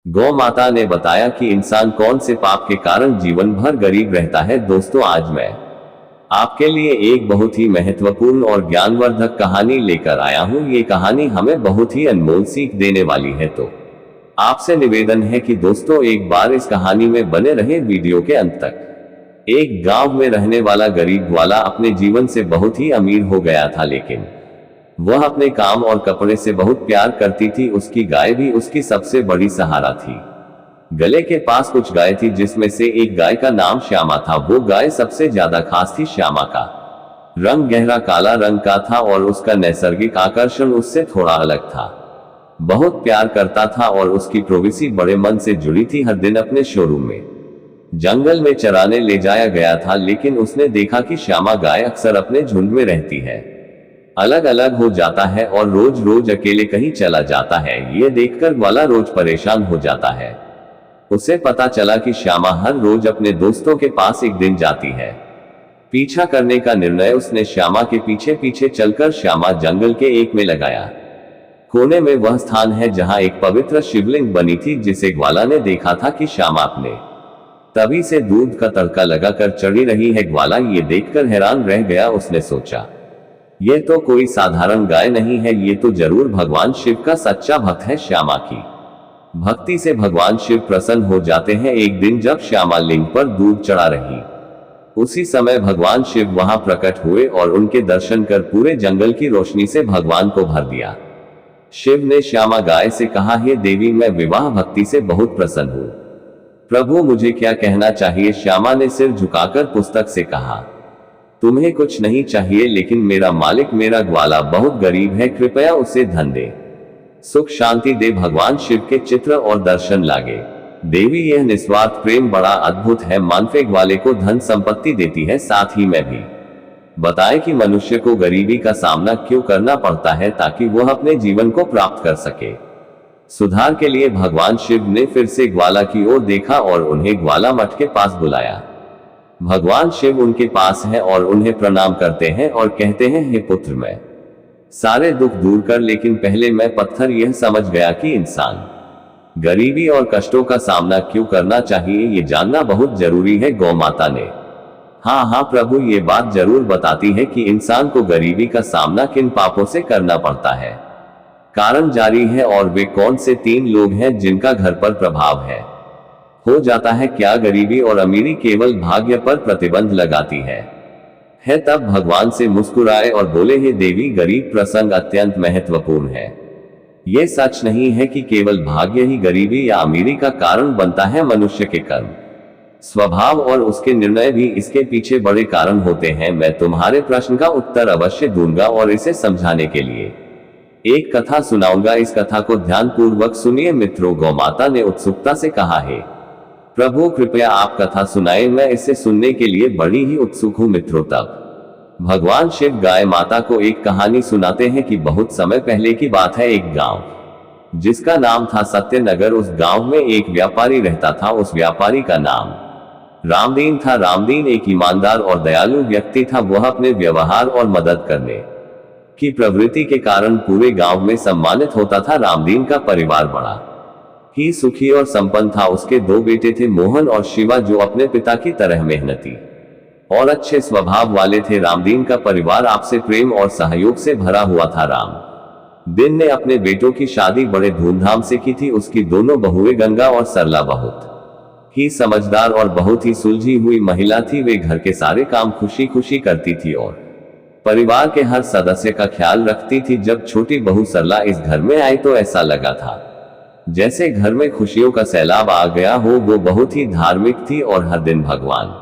गौ माता ने बताया कि इंसान कौन से पाप के कारण जीवन भर गरीब रहता है। दोस्तों, आज मैं आपके लिए एक बहुत ही महत्वपूर्ण और ज्ञानवर्धक कहानी लेकर आया हूं। ये कहानी हमें बहुत ही अनमोल सीख देने वाली है। तो आपसे निवेदन है कि दोस्तों एक बार इस कहानी में बने रहे वीडियो के अंत तक। एक गांव में रहने वाला गरीब ग्वाला अपने जीवन से बहुत ही अमीर हो गया था, लेकिन वह अपने काम और कपड़े से बहुत प्यार करती थी। उसकी गाय भी उसकी सबसे बड़ी सहारा थी। गले के पास कुछ गाय थी, जिसमें से एक गाय का नाम श्यामा था। वो गाय सबसे ज्यादा खास थी। श्यामा का रंग गहरा काला रंग का था और उसका नैसर्गिक आकर्षण उससे थोड़ा अलग था। बहुत प्यार करता था और उसकी प्रोविसी बड़े मन से जुड़ी थी। हर दिन अपने शोरूम में जंगल में चराने ले जाया गया था, लेकिन उसने देखा कि श्यामा गाय अक्सर अपने झुंड में रहती है, अलग अलग हो जाता है और रोज रोज अकेले कहीं चला जाता है। ये देखकर ग्वाला रोज परेशान हो जाता है। उसे पता चला कि श्यामा हर रोज अपने दोस्तों के पास एक दिन जाती है। पीछा करने का निर्णय उसने श्यामा के पीछे पीछे चलकर श्यामा जंगल के एक में लगाया। कोने में वह स्थान है जहां एक पवित्र शिवलिंग बनी थी, जिसे ग्वाला ने देखा था कि श्यामा अपने तभी से दूध का तड़का लगाकर चढ़ी रही है। ग्वाला ये देखकर हैरान रह गया। उसने सोचा, ये तो कोई साधारण गाय नहीं है, ये तो जरूर भगवान शिव का सच्चा भक्त है। श्यामा की भक्ति से भगवान शिव प्रसन्न हो जाते हैं। एक दिन जब श्यामा लिंग पर दूध चढ़ा रही, उसी समय भगवान शिव वहां प्रकट हुए और उनके दर्शन कर पूरे जंगल की रोशनी से भगवान को भर दिया। शिव ने श्यामा गाय से कहा, हे देवी, मैं विवाह भक्ति से बहुत प्रसन्न हूँ। प्रभु, मुझे क्या कहना चाहिए? श्यामा ने सिर झुकाकर पुस्तक से कहा, तुम्हें कुछ नहीं चाहिए, लेकिन मेरा मालिक, मेरा ग्वाला बहुत गरीब है, कृपया उसे धन दे, सुख शांति दे। भगवान शिव के चित्र और दर्शन लागे। देवी, यह निस्वार्थ प्रेम बड़ा अद्भुत है। मानफे ग्वाले को धन संपत्ति देती है, साथ ही मैं भी बताए कि मनुष्य को गरीबी का सामना क्यों करना पड़ता है, ताकि वह अपने जीवन को प्राप्त कर सके। सुधार के लिए भगवान शिव ने फिर से ग्वाला की ओर देखा और उन्हें ग्वाला मठ के पास बुलाया। भगवान शिव उनके पास है और उन्हें प्रणाम करते हैं और कहते हैं, हे पुत्र, मैं सारे दुख दूर कर, लेकिन पहले मैं पत्थर यह समझ गया कि इंसान गरीबी और कष्टों का सामना क्यों करना चाहिए, ये जानना बहुत जरूरी है। गौ माता ने हाँ प्रभु, ये बात जरूर बताती है कि इंसान को गरीबी का सामना किन पापों से करना पड़ता है। कारण जारी है, और वे कौन से 3 लोग हैं जिनका घर पर प्रभाव हो जाता है। क्या गरीबी और अमीरी केवल भाग्य पर प्रतिबंध लगाती है? तब भगवान से मुस्कुराए और बोले, हे देवी, गरीब प्रसंग अत्यंत महत्वपूर्ण है। यह सच नहीं है कि केवल भाग्य ही गरीबी या अमीरी का कारण बनता है। मनुष्य के कर्म, स्वभाव और उसके निर्णय भी इसके पीछे बड़े कारण होते हैं। मैं तुम्हारे प्रश्न का उत्तर अवश्य दूंगा और इसे समझाने के लिए एक कथा सुनाऊंगा। इस कथा को ध्यानपूर्वक सुनिए मित्रों। गौ माता ने उत्सुकता से कहा, है प्रभु, कृपया आप कथा सुनाएं, मैं इसे सुनने के लिए बड़ी ही उत्सुक हूं। मित्रों, तब भगवान शिव गाय माता को एक कहानी सुनाते हैं कि बहुत समय पहले की बात है। एक गांव जिसका नाम था सत्यनगर, उस गांव में एक व्यापारी रहता था। उस व्यापारी का नाम रामदीन था। रामदीन एक ईमानदार और दयालु व्यक्ति था। वह अपने व्यवहार और मदद करने की प्रवृत्ति के कारण पूरे गांव में सम्मानित होता था। रामदीन का परिवार बड़ा ही सुखी और संपन्न था। उसके 2 बेटे थे, मोहन और शिवा, जो अपने पिता की तरह मेहनती और अच्छे स्वभाव वाले थे। रामदीन का परिवार आपसे प्रेम और सहयोग से भरा हुआ था। रामदीन ने अपने बेटों की शादी बड़े धूमधाम से की थी। उसकी दोनों बहुएं गंगा और सरला बहुत ही समझदार और बहुत ही सुलझी हुई महिला थी। वे घर के सारे काम खुशी खुशी करती थी और परिवार के हर सदस्य का ख्याल रखती थी। जब छोटी बहू सरला इस घर में आई तो ऐसा लगा था जैसे घर में खुशियों का सैलाब आ गया हो। वो बहुत ही धार्मिक थी और हर दिन भगवान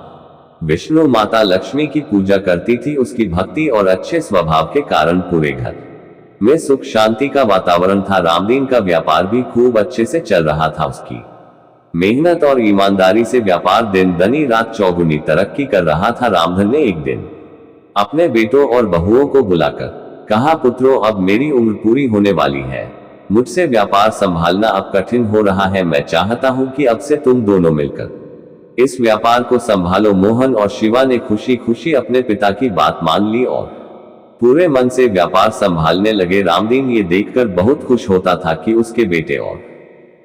विष्णु, माता लक्ष्मी की पूजा करती थी। उसकी भक्ति और अच्छे स्वभाव के कारण पूरे घर में सुख शांति का वातावरण था। रामदीन का व्यापार भी खूब अच्छे से चल रहा था। उसकी मेहनत और ईमानदारी से व्यापार दिन दनी रात चौगुनी तरक्की कर रहा था। रामधन ने एक दिन अपने बेटों और बहुओं को बुलाकर कहा, पुत्रों, अब मेरी उम्र पूरी होने वाली है। मुझसे व्यापार संभालना अब कठिन हो रहा है। मैं चाहता हूं कि अब से तुम दोनों मिलकर इस व्यापार को संभालो। मोहन और शिवा ने खुशी खुशी अपने पिता की बात मान ली और पूरे मन से व्यापार संभालने लगे। रामदीन ये देखकर बहुत खुश होता था कि उसके बेटे और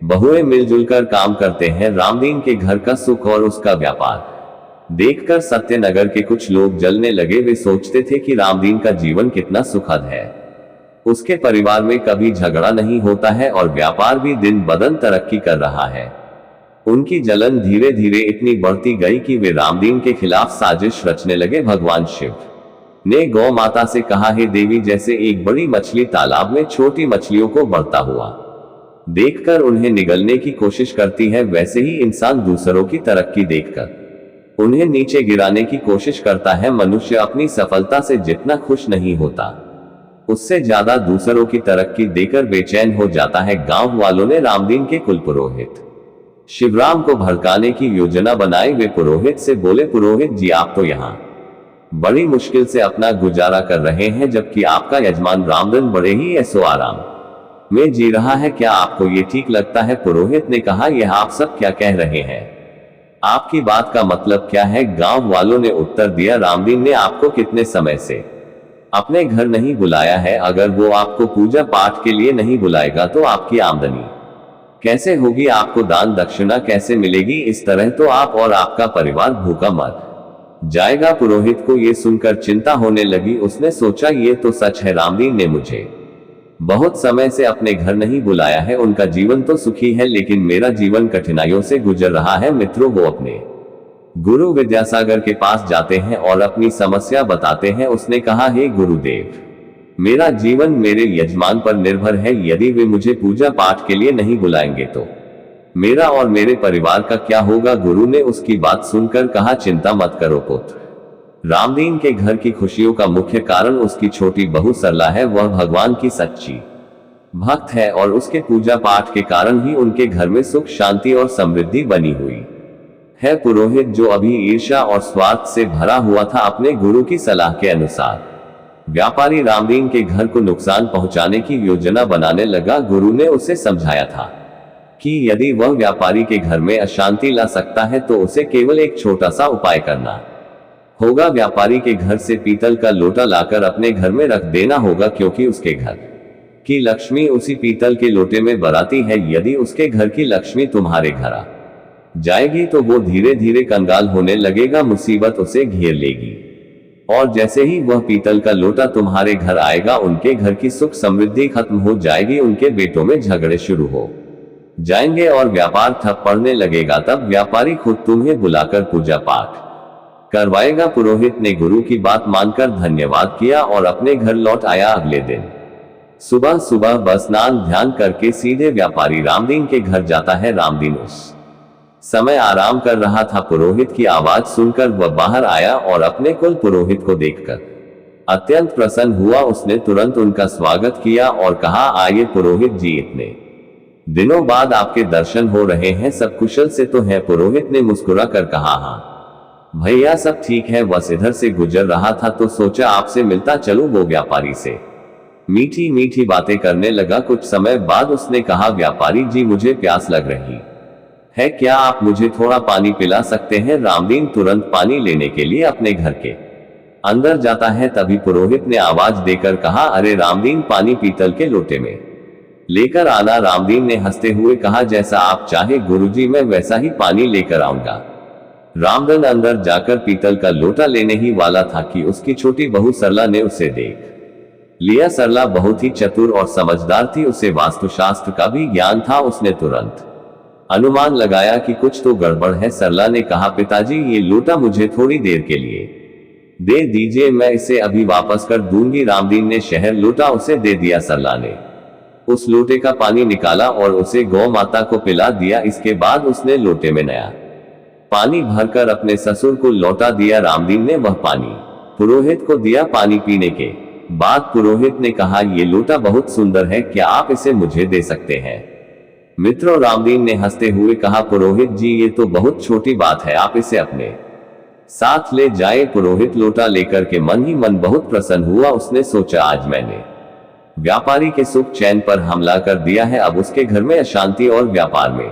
बहुएं मिलजुल कर काम करते हैं। रामदीन के घर का सुख और उसका व्यापार देखकर सत्यनगर के कुछ लोग जलने लगे। वे सोचते थे कि रामदीन का जीवन कितना सुखद है। उसके परिवार में कभी झगड़ा नहीं होता है और व्यापार भी दिन ब दिन तरक्की कर रहा है। उनकी जलन धीरे धीरे इतनी बढ़ती गई कि वे रामदीन के खिलाफ साजिश रचने लगे। भगवान शिव ने गौ माता से कहा, हे देवी, जैसे एक बड़ी मछली तालाब में छोटी मछलियों को बढ़ता हुआ देखकर उन्हें निगलने की कोशिश करती है, वैसे ही इंसान दूसरों की तरक्की देखकर उन्हें नीचे गिराने की कोशिश करता है। मनुष्य अपनी सफलता से जितना खुश नहीं होता, उससे ज्यादा दूसरों की तरक्की देकर बेचैन हो जाता है। गांव वालों ने रामदीन के कुल पुरोहित शिवराम को भड़काने की योजना बनाई। वे पुरोहित से बोले, पुरोहित जी, आप तो यहाँ बड़ी मुश्किल से अपना गुजारा कर रहे हैं, जबकि आपका यजमान रामदीन बड़े ही ऐसो आराम में जी रहा है। क्या आपको ये ठीक लगता है? पुरोहित ने कहा, यह आप सब क्या कह रहे हैं? आपकी बात का मतलब क्या है? गांव वालों ने उत्तर दिया, रामदीन ने आपको कितने समय से अपने घर नहीं बुलाया है। अगर वो आपको पूजा पाठ के लिए नहीं बुलाएगा तो आपकी आमदनी कैसे होगी? आपको दान दक्षिणा कैसे मिलेगी? इस तरह तो आप और आपका परिवार भूखा मर जाएगा। पुरोहित को यह सुनकर चिंता होने लगी। उसने सोचा, ये तो सच है, रामदीन ने मुझे बहुत समय से अपने घर नहीं बुलाया है। उनका जीवन तो सुखी है, लेकिन मेरा जीवन कठिनाइयों से गुजर रहा है। मित्रों, वो अपने गुरु विद्यासागर के पास जाते हैं और अपनी समस्या बताते हैं। उसने कहा, हे गुरुदेव, मेरा जीवन मेरे यजमान पर निर्भर है। यदि वे मुझे पूजा पाठ के लिए नहीं बुलाएंगे तो मेरा और मेरे परिवार का क्या होगा? गुरु ने उसकी बात सुनकर कहा, चिंता मत करो पुत्र। रामदीन के घर की खुशियों का मुख्य कारण उसकी छोटी बहू सरला है। वह भगवान की सच्ची भक्त है और उसके पूजा पाठ के कारण ही उनके घर में सुख, शांति और समृद्धि बनी हुई है। पुरोहित, जो अभी ईर्ष्या और स्वार्थ से भरा हुआ था, अपने गुरु की सलाह के अनुसार व्यापारी रामदीन के घर को नुकसान पहुंचाने की योजना बनाने लगा। गुरु ने उसे समझाया था कि यदि वह व्यापारी के घर में अशांति ला सकता है तो उसे केवल एक छोटा सा उपाय करना होगा। व्यापारी के घर से पीतल का लोटा लाकर अपने घर में रख देना होगा, क्योंकि उसके घर की लक्ष्मी उसी पीतल के लोटे में बराती है। यदि उसके घर की लक्ष्मी तुम्हारे घर आ जाएगी तो वो धीरे धीरे कंगाल होने लगेगा, मुसीबत उसे घेर लेगी। और जैसे ही वह पीतल का लोटा तुम्हारे घर आएगा, उनके घर की सुख समृद्धि खत्म हो जाएगी, उनके बेटों में झगड़े शुरू हो जाएंगे और व्यापार ठप पड़ने लगेगा। तब व्यापारी खुद तुम्हें बुलाकर पूजा पाठ करवाएगा। पुरोहित ने गुरु की बात मानकर धन्यवाद किया और अपने घर लौट आया। अगले दिन सुबह सुबह बस स्नान ध्यान करके सीधे व्यापारी रामदीन के घर जाता है। रामदीन उस समय आराम कर रहा था। पुरोहित की आवाज सुनकर वह बाहर आया और अपने कुल पुरोहित को देखकर अत्यंत प्रसन्न हुआ। उसने तुरंत उनका स्वागत किया और कहा, आइए पुरोहित जी, इतने दिनों बाद आपके दर्शन हो रहे हैं, सब कुशल से तो है? पुरोहित ने मुस्कुरा कर कहा, हाँ भैया, सब ठीक है। बस इधर से गुजर रहा था तो सोचा आपसे मिलता चलूं। वो व्यापारी से मीठी मीठी बातें करने लगा। कुछ समय बाद उसने कहा, व्यापारी जी, मुझे प्यास लग रही है, क्या आप मुझे थोड़ा पानी पिला सकते हैं? रामदीन तुरंत पानी लेने के लिए अपने घर के अंदर जाता है। तभी पुरोहित ने आवाज देकर कहा, अरे रामदीन, पानी पीतल के लोटे में लेकर आना। रामदीन ने हंसते हुए कहा, जैसा आप चाहे गुरुजी, मैं वैसा ही पानी लेकर आऊंगा। रामदीन अंदर जाकर पीतल का लोटा लेने ही वाला था कि उसकी छोटी बहू सरला ने उसे देख लिया। सरला बहुत ही चतुर और समझदार थी, उसे वास्तुशास्त्र का भी ज्ञान था। उसने तुरंत अनुमान लगाया कि कुछ तो गड़बड़ है। सरला ने कहा, पिताजी, ये लोटा मुझे थोड़ी देर के लिए दे दीजिए, मैं इसे अभी वापस कर दूंगी। रामदीन ने शहर लोटा उसे दे दिया। सरला ने उस लोटे का पानी निकाला और उसे गौ माता को पिला दिया। इसके बाद उसने लोटे में नया पानी भरकर अपने ससुर को लौटा दिया। रामदीन ने वह पानी पुरोहित को दिया। पानी पीने के बाद पुरोहित ने कहा, ये लोटा बहुत सुंदर है, क्या आप इसे मुझे दे सकते हैं? मित्रों, रामदीन ने हंसते हुए कहा, पुरोहित जी, ये तो बहुत छोटी बात है, आप इसे अपने साथ ले जाए। पुरोहित लोटा लेकर के मन ही मन बहुत प्रसन्न हुआ। उसने सोचा, आज मैंने व्यापारी के सुख चैन पर हमला कर दिया है, अब उसके घर में अशांति और व्यापार में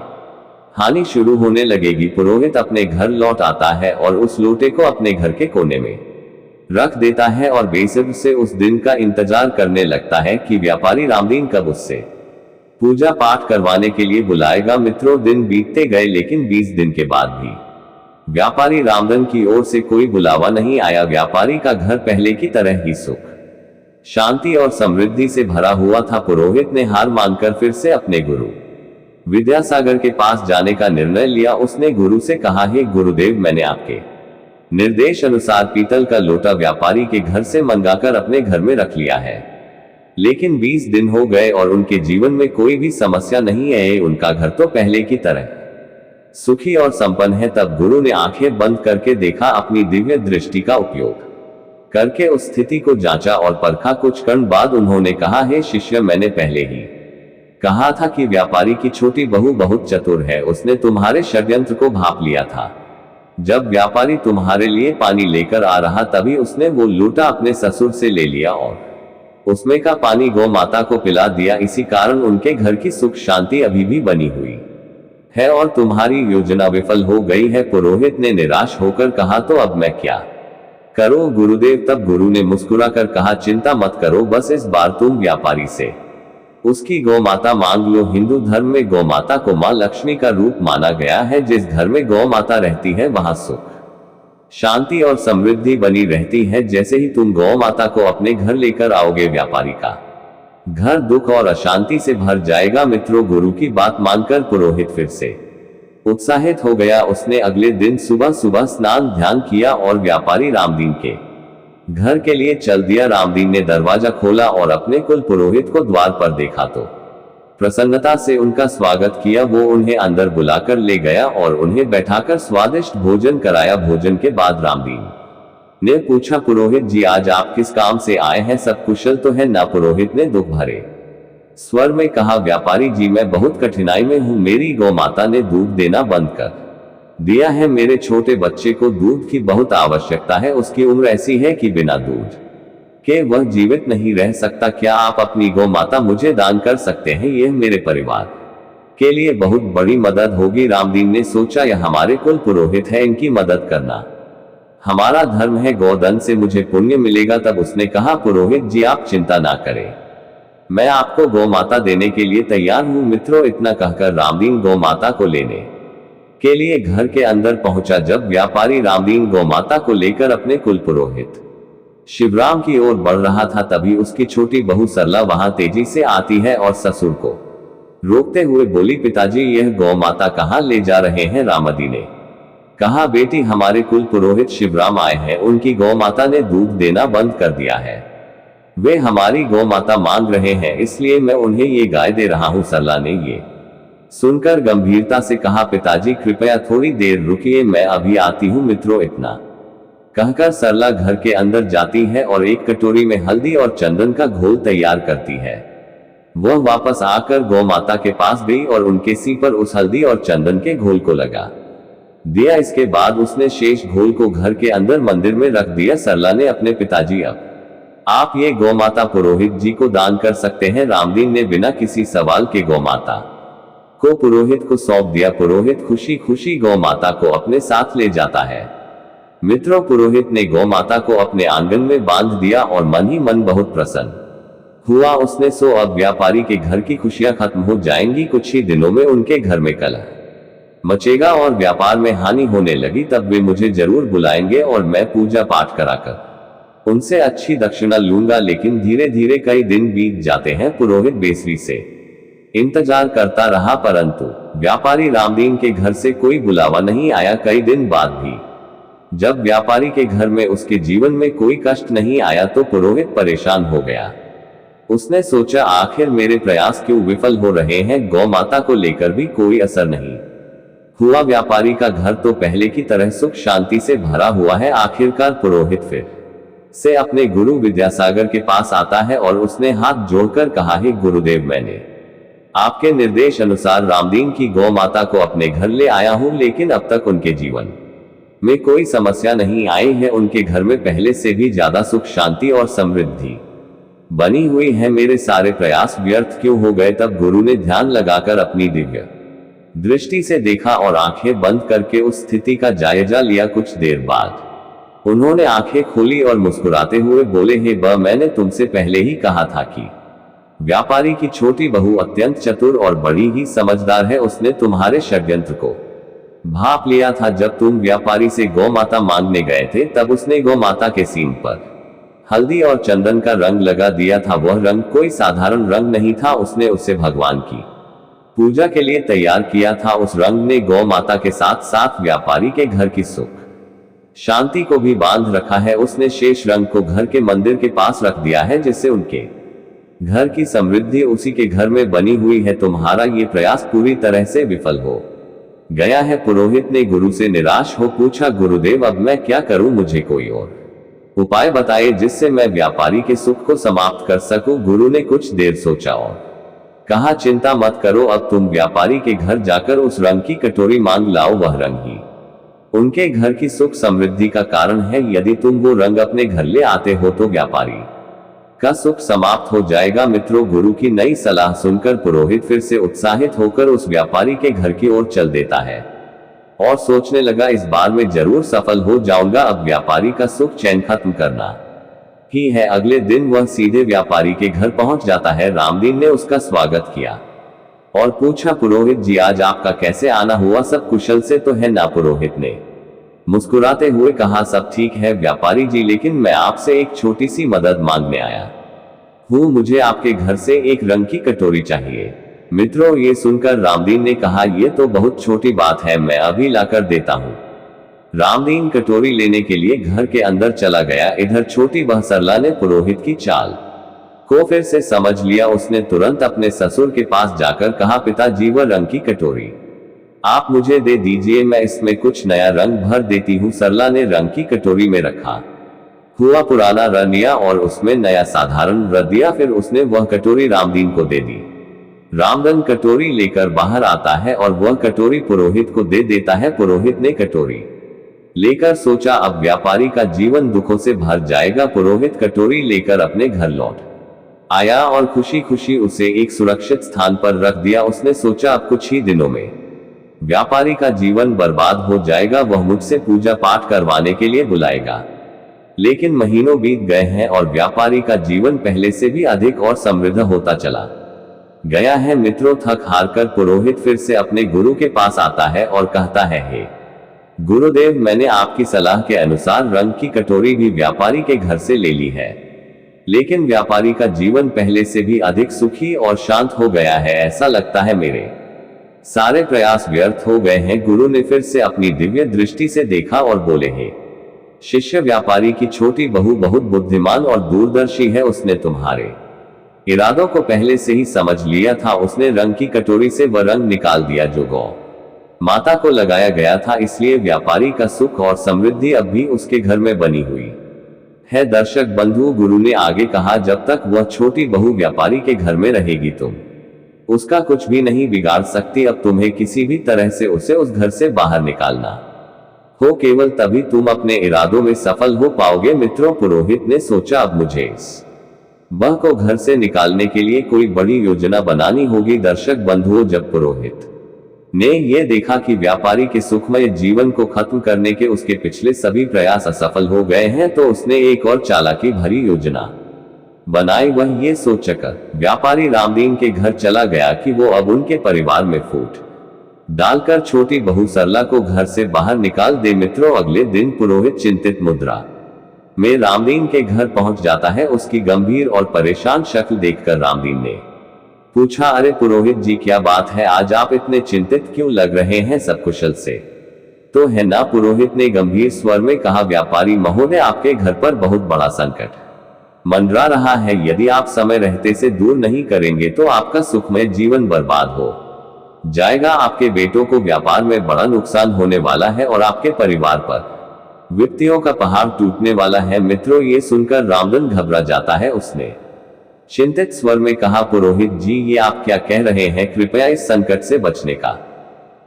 हानि शुरू होने लगेगी। पुरोहित अपने घर लौट आता है और उस लोटे को अपने घर के कोने में रख देता है और बेसब्री से उस दिन का इंतजार करने लगता है कि व्यापारी रामदीन कब उससे पूजा पाठ करवाने के लिए बुलाएगा। मित्रों, दिन बीतते गए, लेकिन 20 दिन के बाद भी व्यापारी रामधन की ओर से कोई बुलावा नहीं आया। व्यापारी का घर पहले की तरह ही सुख शांति और समृद्धि से भरा हुआ था। पुरोहित ने हार मानकर फिर से अपने गुरु विद्यासागर के पास जाने का निर्णय लिया। उसने गुरु से कहा, हे गुरुदेव, मैंने आपके निर्देश अनुसार पीतल का लोटा व्यापारी के घर से मंगाकर अपने घर में रख लिया है, लेकिन 20 दिन हो गए और उनके जीवन में कोई भी समस्या नहीं है। उनका घर तो पहले की तरह सुखी और संपन्न है। तब गुरु ने आंखें बंद करके देखा, अपनी दिव्य दृष्टि का उपयोग करके उस स्थिति को जांचा और परखा। कुछ क्षण बाद उन्होंने कहा, हे शिष्य, मैंने पहले ही कहा था कि व्यापारी की छोटी बहू बहुत चतुर है। उसने तुम्हारे षड्यंत्र को भांप लिया था। जब व्यापारी तुम्हारे लिए पानी लेकर आ रहा, तभी उसने वो लोटा अपने ससुर से ले लिया और उसमें का पानी गौ माता को पिला दिया। इसी कारण उनके घर की सुख शांति अभी भी बनी हुई है और तुम्हारी योजना विफल हो गई है। पुरोहित ने निराश होकर कहा, तो अब मैं क्या करो गुरुदेव? तब गुरु ने मुस्कुराकर कहा, चिंता मत करो, बस इस बार तुम व्यापारी से उसकी गौ माता मांग लो। हिंदू धर्म में गौ माता को मां लक्ष्मी का रूप माना गया है। जिस घर में गौ माता रहती है, वहां सुख शांति और समृद्धि बनी रहती है। जैसे ही तुम गौ माता को अपने घर लेकर आओगे, व्यापारी का घर दुख और अशांति से भर जाएगा। मित्रों, गुरु की बात मानकर पुरोहित फिर से उत्साहित हो गया। उसने अगले दिन सुबह सुबह स्नान ध्यान किया और व्यापारी रामदीन के घर के लिए चल दिया। रामदीन ने दरवाजा खोला और अपने कुल पुरोहित को द्वार पर देखा तो प्रसन्नता से उनका स्वागत किया। वो उन्हें अंदर बुलाकर ले गया और उन्हें बैठाकर स्वादिष्ट भोजन कराया। भोजन के बाद रामदीन ने पूछा, पुरोहित जी, आज आप किस काम से आए हैं? सब कुशल तो है ना? पुरोहित ने दुख भरे स्वर में कहा, व्यापारी जी, मैं बहुत कठिनाई में हूं। मेरी गौ माता ने दूध देना बंद कर दिया है। मेरे छोटे बच्चे को दूध की बहुत आवश्यकता है। उसकी उम्र ऐसी है कि बिना दूध के वह जीवित नहीं रह सकता। क्या आप अपनी गौ माता मुझे दान कर सकते हैं? यह मेरे परिवार के लिए बहुत बड़ी मदद होगी। रामदीन ने सोचा, यह हमारे कुल पुरोहित है, इनकी मदद करना हमारा धर्म है। गोदान से मुझे पुण्य मिलेगा। तब उसने कहा, पुरोहित जी, आप चिंता ना करें, मैं आपको गौ माता देने के लिए तैयार हूं। मित्रों, इतना कहकर रामदीन गौ माता को लेने के लिए घर के अंदर पहुंचा। जब व्यापारी रामदीन गौ माता को लेकर अपने कुल पुरोहित शिवराम की ओर बढ़ रहा था, तभी उसकी छोटी बहू सरला वहां तेजी से आती है और ससुर को रोकते हुए बोली, पिताजी, यह गौ माता कहां ले जा रहे हैं? रामदी ने कहा, बेटी, हमारे कुल पुरोहित शिवराम आए हैं। उनकी गौ माता ने दूध देना बंद कर दिया है। वे हमारी गौ माता मांग रहे हैं, इसलिए मैं उन्हें ये गाय दे रहा हूं। सरला ने ये सुनकर गंभीरता से कहा, पिताजी, कृपया थोड़ी देर रुकिए, मैं अभी आती हूं। मित्रों, इतना कहकर सरला घर के अंदर जाती है और एक कटोरी में हल्दी और चंदन का घोल तैयार करती है। वह वापस आकर गौ माता के पास गई और उनके सिर पर उस हल्दी और चंदन के घोल को लगा दिया। इसके बाद उसने शेष घोल को घर के अंदर मंदिर में रख दिया। सरला ने अपने पिताजी, अब आप ये गौ माता पुरोहित जी को दान कर सकते हैं। रामदीन ने बिना किसी सवाल के गौ माता को पुरोहित को सौंप दिया। पुरोहित खुशी खुशी गौ माता को अपने साथ ले जाता है। मित्रों, पुरोहित ने गौ माता को अपने आंगन में बांध दिया और मन ही मन बहुत प्रसन्न हुआ। उसने अब व्यापारी के घर की खुशियां खत्म हो जाएंगी। कुछ ही दिनों में उनके घर में कलह मचेगा और व्यापार में हानि होने लगी। तब वे मुझे जरूर बुलाएंगे और मैं पूजा पाठ कराकर उनसे अच्छी दक्षिणा लूंगा। लेकिन धीरे धीरे कई दिन बीत जाते हैं। पुरोहित बेसब्री से इंतजार करता रहा, परंतु व्यापारी रामदीन के घर से कोई बुलावा नहीं आया। कई दिन बाद भी जब व्यापारी के घर में उसके जीवन में कोई कष्ट नहीं आया, तो पुरोहित परेशान हो गया। उसने सोचा, आखिर मेरे प्रयास क्यों विफल हो रहे हैं? गौ माता को लेकर भी कोई असर नहीं हुआ। व्यापारी का घर तो पहले की तरह सुख शांति से भरा हुआ है। आखिरकार पुरोहित फिर से अपने गुरु विद्यासागर के पास आता है और उसने हाथ जोड़कर कहा, हे गुरुदेव, मैंने आपके निर्देश अनुसार रामदीन की गौ माता को अपने घर ले आया हूं, लेकिन अब तक उनके जीवन में कोई समस्या नहीं आई है। उनके घर में पहले से भी ज्यादा सुख शांति और समृद्धि बनी हुई है। मेरे सारे प्रयास व्यर्थ क्यों हो गए? तब गुरु ने ध्यान लगाकर अपनी दिव्य दृष्टि से देखा और आंखें बंद करके उस स्थिति का जायजा लिया। कुछ देर बाद उन्होंने आंखें खोली और मुस्कुराते हुए बोले, हे मैंने तुमसे पहले ही कहा था कि व्यापारी की छोटी बहू अत्यंत चतुर और बड़ी ही समझदार है। उसने तुम्हारे षड्यंत्र को भाप लिया था। जब तुम व्यापारी से गौ माता मांगने गए थे तब उसने गौ माता के सींग पर हल्दी और चंदन का रंग लगा दिया था। वह रंग कोई साधारण रंग नहीं था। उसने उसे भगवान की पूजा के लिए तैयार किया था। उस रंग ने गौ माता के साथ साथ व्यापारी के घर की सुख शांति को भी बांध रखा है। उसने शेष रंग को घर के मंदिर के पास रख दिया है, जिससे उनके घर की समृद्धि उसी के घर में बनी हुई है। तुम्हारा ये प्रयास पूरी तरह से विफल हो गया है। पुरोहित ने गुरु से निराश हो पूछा, गुरुदेव अब मैं क्या करूं? मुझे कोई और उपाय बताइए जिससे मैं व्यापारी के सुख को समाप्त कर सकूं। गुरु ने कुछ देर सोचा और कहा, चिंता मत करो, अब तुम व्यापारी के घर जाकर उस रंग की कटोरी मांग लाओ। वह रंग ही उनके घर की सुख समृद्धि का कारण है। यदि तुम वो रंग अपने घर ले आते हो तो व्यापारी का सुख समाप्त हो जाएगा। मित्रों, गुरु की नई सलाह सुनकर पुरोहित फिर से उत्साहित होकर उस व्यापारी के घर की ओर चल देता है और सोचने लगा, इस बार मैं जरूर सफल हो जाऊंगा। अब व्यापारी का सुख चैन खत्म करना ही है। अगले दिन वह सीधे व्यापारी के घर पहुंच जाता है। रामदीन ने उसका स्वागत किया और पूछा, पुरोहित जी आज आपका कैसे आना हुआ? सब कुशल से तो है ना? पुरोहित ने मुस्कुराते हुए कहा, सब ठीक है व्यापारी जी, लेकिन मैं आपसे एक छोटी सी मदद मांगने आया हूँ। मुझे आपके घर से एक रंग की कटोरी चाहिए। मित्रों, ये सुनकर रामदीन ने कहा, यह तो बहुत छोटी बात है, मैं अभी लाकर देता हूँ। रामदीन कटोरी लेने के लिए घर के अंदर चला गया। इधर छोटी बह सरला ने पुरोहित की चाल को फिर से समझ लिया। उसने तुरंत अपने ससुर के पास जाकर कहा, पिताजी वह रंग की कटोरी आप मुझे दे दीजिए, मैं इसमें कुछ नया रंग भर देती हूँ। सरला ने रंग की कटोरी में रखा हुआ पुराना रंग लिया और उसमें नया साधारण रंग दिया। फिर उसने वह कटोरी रामदीन को दे दी। रामदीन कटोरी लेकर बाहर आता है और वह कटोरी पुरोहित को दे देता है। पुरोहित ने कटोरी लेकर सोचा, अब व्यापारी का जीवन दुखों से भर जाएगा। पुरोहित कटोरी लेकर अपने घर लौट आया और खुशी खुशी उसे एक सुरक्षित स्थान पर रख दिया। उसने सोचा, अब कुछ ही दिनों में व्यापारी का जीवन बर्बाद हो जाएगा। वह मुझसे पूजा पाठ करवाने के लिए बुलाएगा। लेकिन महीनों बीत गए हैं और व्यापारी का जीवन पहले से भी अधिक और समृद्ध होता चला गया है। मित्रों, थक हार कर पुरोहित फिर से अपने गुरु के पास आता है और कहता है, हे गुरुदेव, मैंने आपकी सलाह के अनुसार रंग की कटोरी भी व्यापारी के घर से ले ली है, लेकिन व्यापारी का जीवन पहले से भी अधिक सुखी और शांत हो गया है। ऐसा लगता है मेरे सारे प्रयास व्यर्थ हो गए हैं। गुरु ने फिर से अपनी दिव्य दृष्टि से देखा और बोले, हे शिष्य, व्यापारी की छोटी बहू बहुत बुद्धिमान और दूरदर्शी है। उसने तुम्हारे इरादों को पहले से ही समझ लिया था। उसने रंग की कटोरी से वह रंग निकाल दिया जो गौ माता को लगाया गया था, इसलिए व्यापारी का सुख और समृद्धि अब भी उसके घर में बनी हुई है। दर्शक बंधु, गुरु ने आगे कहा, जब तक वह छोटी बहू व्यापारी के घर में रहेगी तुम उसका कुछ भी नहीं बिगाड़ सकती। अब तुम्हें किसी भी तरह से उसे उस घर से बाहर निकालना हो, केवल तभी तुम अपने इरादों में सफल हो पाओगे। मित्रों, पुरोहित ने सोचा, अब मुझे इस बह को घर से निकालने के लिए कोई बड़ी योजना बनानी होगी। दर्शक बंधुओं, जब पुरोहित ने यह देखा कि व्यापारी के सुखमय जीवन को खत्म करने के उसके पिछले सभी प्रयास असफल हो गए हैं, तो उसने एक और चालाकी भरी योजना बनाई। वह ये सोचकर व्यापारी रामदीन के घर चला गया कि वो अब उनके परिवार में फूट डालकर छोटी बहू सरला को घर से बाहर निकाल दे। मित्रों, अगले दिन पुरोहित चिंतित मुद्रा में रामदीन के घर पहुंच जाता है। उसकी गंभीर और परेशान शक्ल देखकर रामदीन ने पूछा, अरे पुरोहित जी, क्या बात है? आज आप इतने चिंतित क्यों लग रहे हैं? सब कुशल से तो है ना? पुरोहित ने गंभीर स्वर में कहा, व्यापारी महोदय, आपके घर पर बहुत बड़ा संकट मंडरा रहा है। यदि आप समय रहते से दूर नहीं करेंगे तो आपका सुखमय जीवन बर्बाद हो जाएगा। आपके बेटों को व्यापार में बड़ा नुकसान होने वाला है और आपके परिवार पर विपत्तियों का पहाड़ टूटने वाला है। मित्रों, ये सुनकर रामदीन घबरा जाता है। उसने चिंतित स्वर में कहा, पुरोहित जी, ये आप क्या कह रहे हैं? कृपया इस संकट से बचने का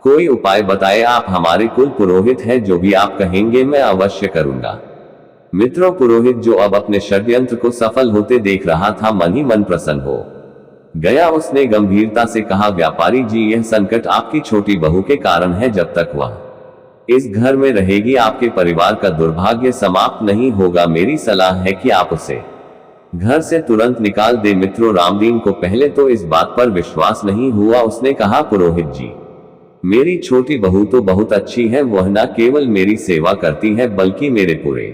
कोई उपाय बताएं। आप हमारे कुल पुरोहित हैं, जो भी आप कहेंगे मैं अवश्य करूंगा। मित्रों, पुरोहित जो अब अपने षड्यंत्र को सफल होते देख रहा था, मन ही मन प्रसन्न हो गया। उसने गंभीरता से कहा, व्यापारी जी, यह संकट आपकी छोटी बहू के कारण है। जब तक वह इस घर में रहेगी आपके परिवार का दुर्भाग्य समाप्त नहीं होगा। मेरी सलाह है कि आप उसे घर से तुरंत निकाल दे। मित्रों, रामदीन को पहले तो इस बात पर विश्वास नहीं हुआ। उसने कहा, पुरोहित जी, मेरी छोटी बहू तो बहुत अच्छी है। वह न केवल मेरी सेवा करती है बल्कि मेरे पूरे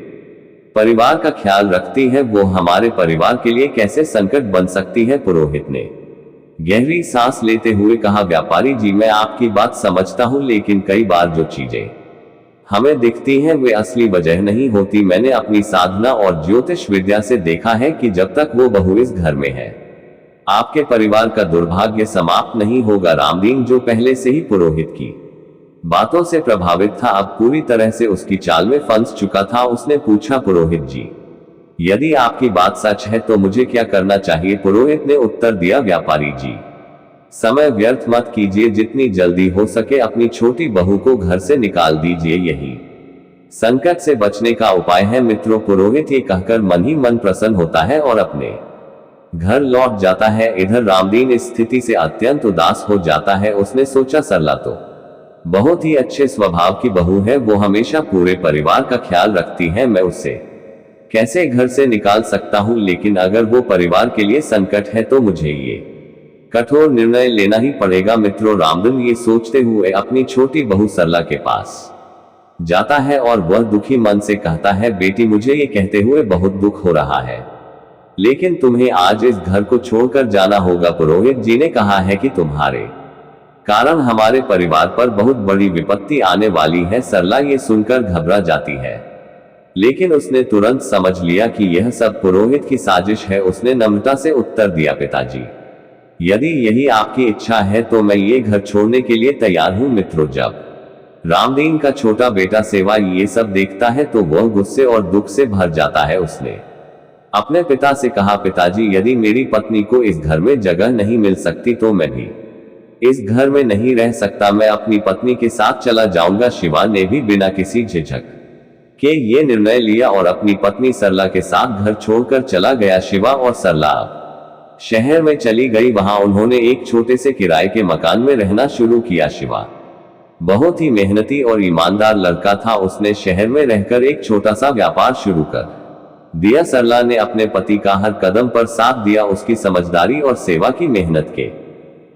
परिवार का ख्याल रखती है। वो हमारे परिवार के लिए कैसे संकट बन सकती है? पुरोहित ने गहरी सांस लेते हुए कहा, व्यापारी जी, मैं आपकी बात समझता हूं, लेकिन कई बार जो चीजें हमें दिखती हैं वे असली वजह नहीं होती। मैंने अपनी साधना और ज्योतिष विद्या से देखा है कि जब तक वो बहू इस घर में है, आपके परिवार का दुर्भाग्य समाप्त नहीं होगा। रामदीन, जो पहले से ही पुरोहित की बातों से प्रभावित था, अब पूरी तरह से उसकी चाल में फंस चुका था। उसने पूछा, पुरोहित जी, यदि आपकी बात सच है तो मुझे क्या करना चाहिए? पुरोहित ने उत्तर दिया, व्यापारी जी, समय व्यर्थ मत कीजिए। जितनी जल्दी हो सके अपनी छोटी बहू को घर से निकाल दीजिए, यही संकट से बचने का उपाय है। मित्रों, पुरोहित ये कहकर मन ही मन प्रसन्न होता है और अपने घर लौट जाता है। इधर रामदीन इस स्थिति से अत्यंत उदास हो जाता है। उसने सोचा, सरला तो बहुत ही अच्छे स्वभाव की बहू है, वो हमेशा पूरे परिवार का ख्याल रखती है। मैं उससे कैसे घर से निकाल सकता हूं? लेकिन अगर वो परिवार के लिए संकट है तो मुझे ये कठोर निर्णय लेना ही पड़ेगा। मित्रों, रामदीन ये सोचते हुए अपनी छोटी बहू सरला के पास जाता है और वह दुखी मन से कहता है, बेटी, मुझे ये कहते हुए बहुत दुख हो रहा है, लेकिन तुम्हें आज इस घर को छोड़कर जाना होगा। पुरोहित जी ने कहा है कि तुम्हारे कारण हमारे परिवार पर बहुत बड़ी विपत्ति आने वाली है। सरला ये सुनकर घबरा जाती है, लेकिन उसने तुरंत समझ लिया कि यह सब पुरोहित की साजिश है। उसने नम्रता से उत्तर दिया, पिताजी, यदि यही आपकी इच्छा है तो मैं ये घर छोड़ने के लिए तैयार हूं। मित्रों, जब रामदीन का छोटा बेटा सेवा ये सब देखता है तो वह गुस्से और दुख से भर जाता है। उसने अपने पिता से कहा, पिताजी, यदि मेरी पत्नी को इस घर में जगह नहीं मिल सकती तो मैं भी इस घर में नहीं रह सकता। मैं अपनी पत्नी के साथ चला जाऊंगा। शिवा ने भी बिना किसी झिझक के ये निर्णय लिया और अपनी पत्नी सरला के साथ घर छोड़कर चला गया। शिवा और सरला शहर में चली गई। वहां उन्होंने एक छोटे से किराए के मकान में रहना शुरू किया। शिवा बहुत ही मेहनती और ईमानदार लड़का था। उसने शहर में रहकर एक छोटा सा व्यापार शुरू कर दिया। सरला ने अपने पति का हर कदम पर साथ दिया। उसकी समझदारी और सेवा की मेहनत के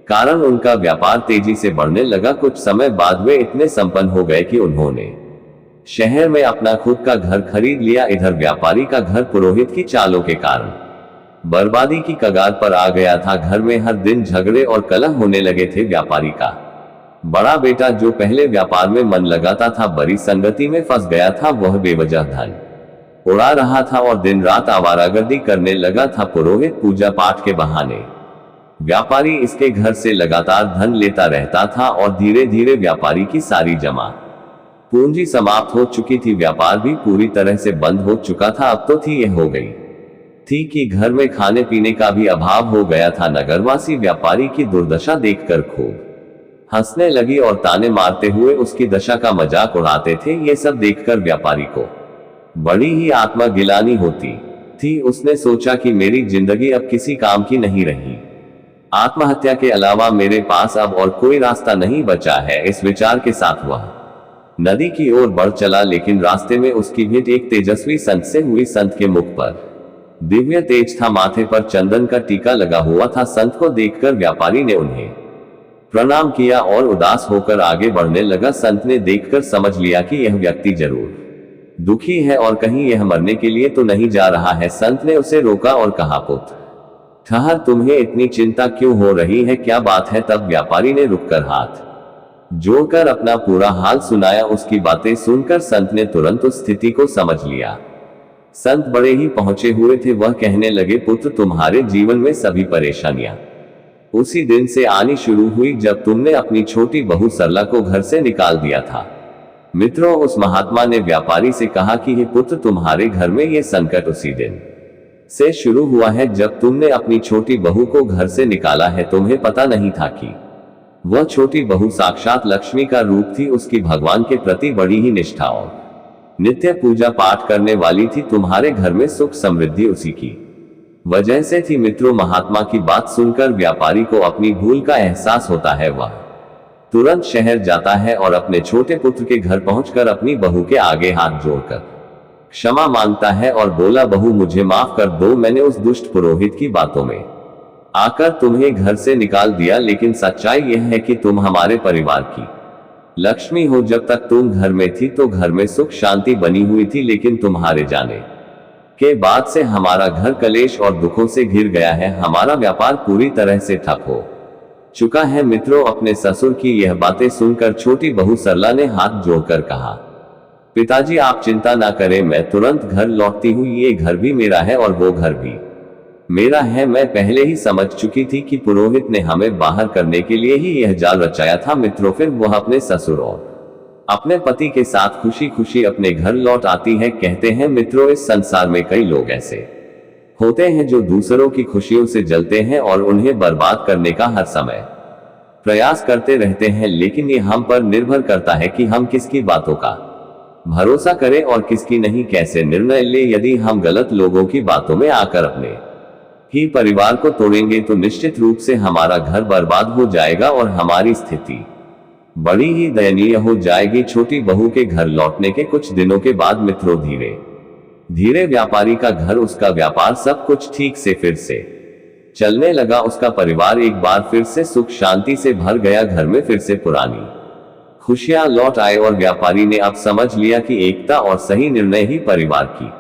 कारण उनका व्यापार तेजी से बढ़ने लगा। कुछ समय बाद वे इतने संपन्न हो गए कि उन्होंने शहर में अपना खुद का घर खरीद लिया। इधर व्यापारी का घर पुरोहित की चालों के कारण बर्बादी की कगार पर आ गया था। घर में हर दिन झगड़े और कलह होने लगे थे। व्यापारी का बड़ा बेटा, जो पहले व्यापार में मन लगाता था, बड़ी संगति में फंस गया था। वह बेवजह धन उड़ा रहा था और दिन रात आवारागर्दी करने लगा था। पुरोहित पूजा पाठ के बहाने व्यापारी इसके घर से लगातार धन लेता रहता था और धीरे धीरे व्यापारी की सारी जमा पूंजी समाप्त हो चुकी थी। व्यापार भी पूरी तरह से बंद हो चुका था। अब तो थी यह हो गई थी कि घर में खाने पीने का भी अभाव हो गया था। नगरवासी व्यापारी की दुर्दशा देखकर खूब हंसने लगी और ताने मारते हुए उसकी दशा का मजाक उड़ाते थे। ये सब देखकर व्यापारी को बड़ी ही आत्मगिलानी होती थी। उसने सोचा कि मेरी जिंदगी अब किसी काम की नहीं रही, आत्महत्या के अलावा मेरे पास अब और कोई रास्ता नहीं बचा है। इस विचार के साथ वह नदी की ओर बढ़ चला, लेकिन रास्ते में उसकी भेंट एक तेजस्वी संत से हुई। संत के मुख पर दिव्य तेज था, माथे पर चंदन का टीका लगा हुआ था। संत को देखकर व्यापारी ने उन्हें प्रणाम किया और उदास होकर आगे बढ़ने लगा। संत ने देखकर समझ लिया कि यह व्यक्ति जरूर दुखी है और कहीं यह मरने के लिए तो नहीं जा रहा है। संत ने उसे रोका और कहा, पुत्र, ठहर, तुम्हें इतनी चिंता क्यों हो रही है? क्या बात है? तब व्यापारी ने रुककर हाथ जोड़कर अपना पूरा हाल सुनाया। उसकी बातें सुनकर संत ने तुरंत उस स्थिति को समझ लिया। संत बड़े ही पहुंचे हुए थे। वह कहने लगे, पुत्र, तुम्हारे जीवन में सभी परेशानियां उसी दिन से आनी शुरू हुई जब तुमने अपनी छोटी बहू सरला को घर से निकाल दिया था। मित्रों, उस महात्मा ने व्यापारी से कहा कि हे पुत्र, तुम्हारे घर में यह संकट उसी दिन से शुरू हुआ है जब तुमने अपनी छोटी बहू को घर से निकाला है। तुम्हें पता नहीं था कि वह छोटी बहू साक्षात लक्ष्मी का रूप थी। उसकी भगवान के प्रति बड़ी ही निष्ठा और नित्य पूजा पाठ करने वाली थी। तुम्हारे घर में सुख समृद्धि उसी की वजह से थी। मित्रों, महात्मा की बात सुनकर व्यापारी को अपनी भूल का एहसास होता है। वह तुरंत शहर जाता है और अपने छोटे पुत्र के घर पहुंचकर अपनी बहू के आगे हाथ जोड़कर क्षमा मांगता है और बोला, बहू मुझे माफ कर दो, मैंने उस दुष्ट पुरोहित की बातों में आकर तुम्हें घर से निकाल दिया, लेकिन सच्चाई यह है कि तुम हमारे परिवार की लक्ष्मी हो। जब तक तुम घर में थी तो घर में सुख शांति बनी हुई थी, लेकिन तुम्हारे जाने के बाद से हमारा घर कलेश और दुखों से घिर गया है। हमारा व्यापार पूरी तरह से ठप हो चुका है। मित्रों, अपने ससुर की यह बातें सुनकर छोटी बहू सरला ने हाथ जोड़कर कहा, पिताजी आप चिंता ना करें, मैं तुरंत घर लौटती हूँ। ये घर भी मेरा है और वो घर भी मेरा है। मैं पहले ही समझ चुकी थी कि पुरोहित ने हमें बाहर करने के लिए ही यह जाल रचाया था। मित्रों, फिर वह अपने ससुर और अपने पति के साथ खुशी खुशी अपने घर लौट आती है। कहते हैं मित्रों, इस संसार में कई लोग ऐसे होते हैं जो दूसरों की खुशियों से जलते हैं और उन्हें बर्बाद करने का हर समय प्रयास करते रहते हैं, लेकिन ये हम पर निर्भर करता है कि हम किसकी बातों का भरोसा करें और किसकी नहीं, कैसे निर्णय ले। यदि हम गलत लोगों की बातों में आकर अपने ही परिवार को तोड़ेंगे तो निश्चित रूप से हमारा घर बर्बाद हो जाएगा और हमारी स्थिति बड़ी ही दयनीय हो जाएगी। छोटी बहू के घर लौटने के कुछ दिनों के बाद मित्रों, धीरे धीरे व्यापारी का घर, उसका व्यापार, सब कुछ ठीक से फिर से चलने लगा। उसका परिवार एक बार फिर से सुख शांति से भर गया। घर में फिर से पुरानी खुशियां लौट आए और व्यापारी ने अब समझ लिया कि एकता और सही निर्णय ही परिवार की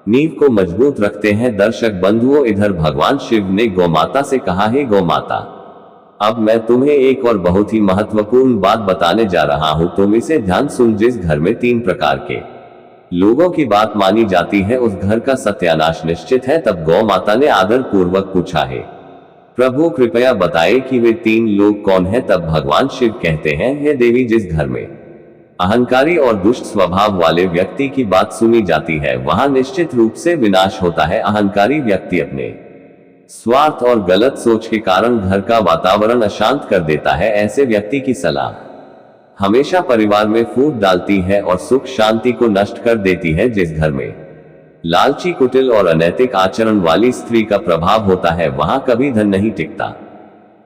नींव को मजबूत रखते हैं। दर्शक बंधुओं, इधर भगवान शिव ने गौमाता से कहा, हे गौमाता, अब मैं तुम्हें एक और बहुत ही महत्वपूर्ण बात बताने जा रहा हूं, तुम इसे ध्यान सुन। जिस घर में 3 प्रकार के लोगों की बात मानी जाती है उस घर का सत्यानाश निश्चित है। तब गौ माता ने आदर पूर्वक पूछा, है प्रभु कृपया बताएं कि वे 3 लोग कौन हैं। तब भगवान शिव कहते हैं, हे देवी, जिस घर में अहंकारी और दुष्ट स्वभाव वाले व्यक्ति की बात सुनी जाती है वहां निश्चित रूप से विनाश होता है। अहंकारी व्यक्ति अपने स्वार्थ और गलत सोच के कारण घर का वातावरण अशांत कर देता है। ऐसे व्यक्ति की सलाह हमेशा परिवार में फूट डालती है और सुख शांति को नष्ट कर देती है। जिस घर में लालची, कुटिल और अनैतिक आचरण वाली स्त्री का प्रभाव होता है वहां कभी धन नहीं टिकता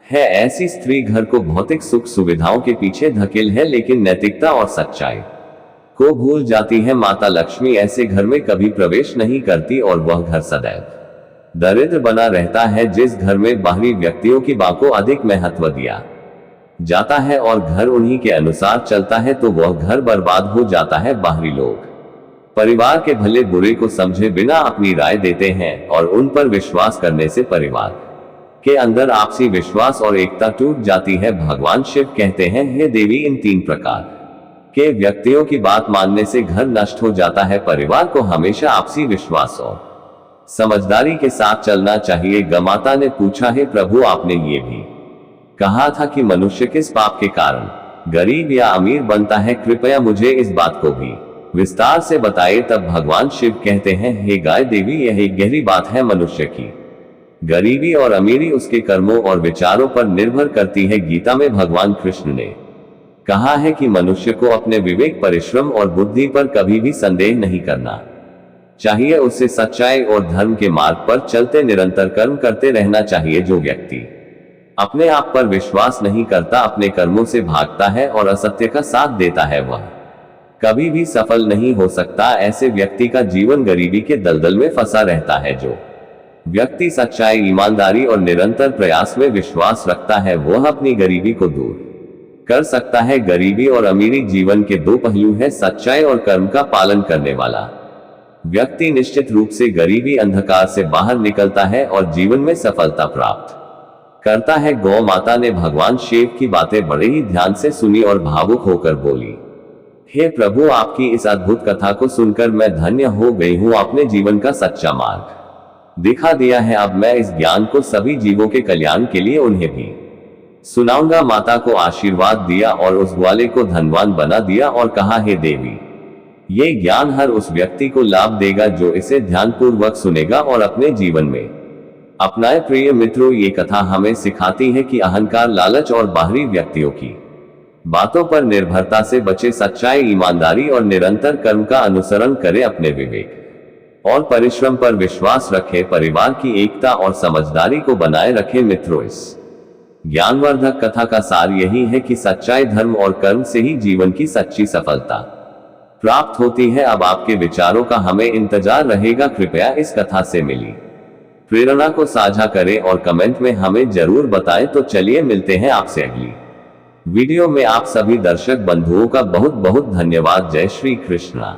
है। ऐसी स्त्री घर को भौतिक सुख सुविधाओं के पीछे धकेल है, लेकिन नैतिकता और सच्चाई को भूल जाती है। माता लक्ष्मी ऐसे घर में कभी प्रवेश नहीं करती और वह घर सदैव दरिद्र बना रहता है। जिस घर में बाहरी व्यक्तियों की बात को अधिक महत्व दिया जाता है और घर उन्हीं के अनुसार चलता है तो वह घर बर्बाद हो जाता है। बाहरी लोग परिवार के भले बुरे को समझे बिना अपनी राय देते हैं और उन पर विश्वास करने से परिवार के अंदर आपसी विश्वास और एकता टूट जाती है। भगवान शिव कहते हैं, हे देवी, इन 3 प्रकार के व्यक्तियों की बात मानने से घर नष्ट हो जाता है। परिवार को हमेशा आपसी विश्वास और समझदारी के साथ चलना चाहिए। गमाता ने पूछा, हे प्रभु, आपने ये भी कहा था कि मनुष्य किस पाप के कारण गरीब या अमीर बनता है, कृपया मुझे इस बात को भी विस्तार से बताइए। तब भगवान शिव कहते हैं, हे गाय देवी, यह एक गहरी बात है। मनुष्य की गरीबी और अमीरी उसके कर्मों और विचारों पर निर्भर करती है। गीता में भगवान कृष्ण ने कहा है कि मनुष्य को अपने विवेक, परिश्रम और बुद्धि पर कभी भी संदेह नहीं करना चाहिए। उसे सच्चाई और धर्म के मार्ग पर चलते निरंतर कर्म करते रहना चाहिए। जो व्यक्ति अपने आप पर विश्वास नहीं करता, अपने कर्मों से भागता है और असत्य का साथ देता है, वह कभी भी सफल नहीं हो सकता। ऐसे व्यक्ति का जीवन गरीबी के दलदल में फंसा रहता है। जो व्यक्ति सच्चाई, ईमानदारी और निरंतर प्रयास में विश्वास रखता है वह अपनी गरीबी को दूर कर सकता है। गरीबी और अमीरी जीवन के 2 पहलू हैं। सच्चाई और कर्म का पालन करने वाला व्यक्ति निश्चित रूप से गरीबी अंधकार से बाहर निकलता है और जीवन में सफलता प्राप्त करता है। गौ माता ने भगवान शिव की बातें बड़े ही ध्यान से सुनी और भावुक होकर बोली, हे प्रभु, आपकी इस अद्भुत कथा को सुनकर मैं धन्य हो गई हूँ। आपने जीवन का सच्चा मार्ग दिखा दिया है। अब मैं इस ज्ञान को सभी जीवों के कल्याण के लिए उन्हें भी सुनाऊंगा। माता को आशीर्वाद दिया और उस ग्वाले को धनवान बना दिया और कहा, हे देवी, ये ज्ञान हर उस व्यक्ति को लाभ देगा जो इसे ध्यानपूर्वक सुनेगा और अपने जीवन में अपनाए। प्रिय मित्रों, ये कथा हमें सिखाती है कि अहंकार, लालच और बाहरी व्यक्तियों की बातों पर निर्भरता से बचे, सच्चाई, ईमानदारी और निरंतर कर्म का अनुसरण करें, अपने विवेक और परिश्रम पर विश्वास रखें, परिवार की एकता और समझदारी को बनाए रखें। मित्रों, इस ज्ञानवर्धक कथा का सार यही है कि सच्चाई, धर्म और कर्म से ही जीवन की सच्ची सफलता प्राप्त होती है। अब आपके विचारों का हमें इंतजार रहेगा। कृपया इस कथा से मिली प्रेरणा को साझा करें और कमेंट में हमें जरूर बताएं। तो चलिए मिलते हैं आपसे अगली वीडियो में। आप सभी दर्शक बंधुओं का बहुत बहुत धन्यवाद। जय श्री कृष्णा।